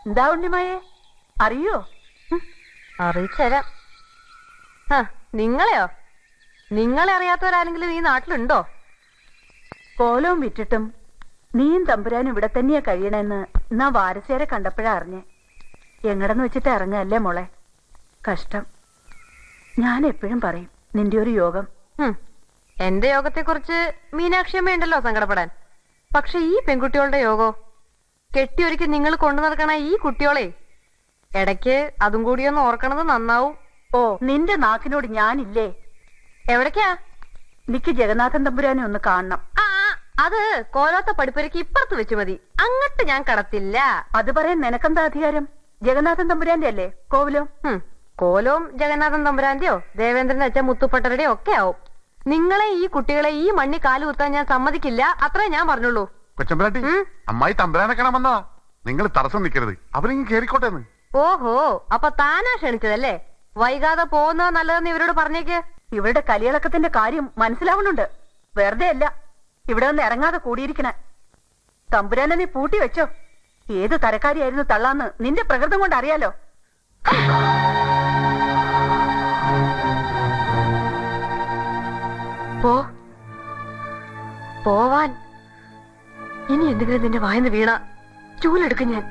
എന്താ ഉണ്ണിമായെ, അറിയോ? അറിയിച്ചരാം. നിങ്ങളെയോ? നിങ്ങളെ അറിയാത്തവരാരെങ്കിലും ഈ നാട്ടിലുണ്ടോ? കോലവും വിറ്റിട്ടും നീയും തമ്പുരാനും ഇവിടെ തന്നെയാ കഴിയണെന്ന് എന്നാ വാരസ്യാരെ കണ്ടപ്പോഴാ അറിഞ്ഞേ. എങ്ങടെന്ന് വെച്ചിട്ട് ഇറങ്ങല്ലേ മോളെ. കഷ്ടം. ഞാൻ എപ്പോഴും പറയും നിന്റെ ഒരു യോഗം. എന്റെ യോഗത്തെക്കുറിച്ച് മീനാക്ഷിയമ്മ ഉണ്ടല്ലോ സങ്കടപ്പെടാൻ. പക്ഷെ ഈ പെൺകുട്ടികളുടെ യോഗോ, കെട്ടിയൊരുക്കി നിങ്ങൾ കൊണ്ടു നടക്കണ ഈ കുട്ടിയോളെ ഇടയ്ക്ക് അതും കൂടിയൊന്ന് ഓർക്കണത് നന്നാവും. ഓ, നിന്റെ നാക്കിനോട് ഞാനില്ലേ? എവിടേക്കാ? നിക്ക് ജഗന്നാഥൻ തമ്പുരാനെ ഒന്ന് കാണണം. അത് കോലോത്ത പഠിപ്പരക്ക് ഇപ്പുറത്ത് വെച്ച് മതി, അങ്ങട്ട് ഞാൻ കടത്തില്ല. അത് പറയാൻ നിനക്കെന്താ അധികാരം? ജഗന്നാഥൻ തമ്പുരാന്റെ അല്ലേ കോവിലോ? കോലവും ജഗന്നാഥൻ തമ്പുരാന്റെയോ ദേവേന്ദ്രൻ അച്ഛൻ മുത്തുപ്പട്ടരുടെയോ ഒക്കെ ആവും. നിങ്ങളെ ഈ കുട്ടികളെ ഈ മണ്ണി കാല് കുത്താൻ ഞാൻ സമ്മതിക്കില്ല, അത്രേ ഞാൻ പറഞ്ഞുള്ളൂ. കൊച്ചമ്പരാട്ടി, അമ്മായി തമ്പുരാനെ കാണാൻ വന്നതാ. നിങ്ങൾ തടസ്സം നിൽക്കരുത്, അവരിങ്ങ് കേറിക്കോട്ടെന്ന്. ഓഹോ, അപ്പൊ താനാ ക്ഷണിച്ചതല്ലേ? വൈകാതെ പോകുന്നത് നല്ലതെന്ന് ഇവരോട് പറഞ്ഞേക്ക്. ഇവരുടെ കലിയിളക്കത്തിന്റെ കാര്യം മനസ്സിലാവുന്നുണ്ട്. വെറുതെ അല്ല ഇവിടെ ഒന്ന് ഇറങ്ങാതെ കൂടിയിരിക്കണേ. തമ്പുരാനെ നീ പൂട്ടി വെച്ചോ. ഏത് തരക്കാരിയായിരുന്നു തള്ളാന്ന് നിന്റെ പ്രകൃതം കൊണ്ട് അറിയാലോ. പോവാൻ ഇനി എന്തെങ്കിലും നിന്റെ വായന്ന് വീണ ചൂലെടുക്കും ഞാൻ.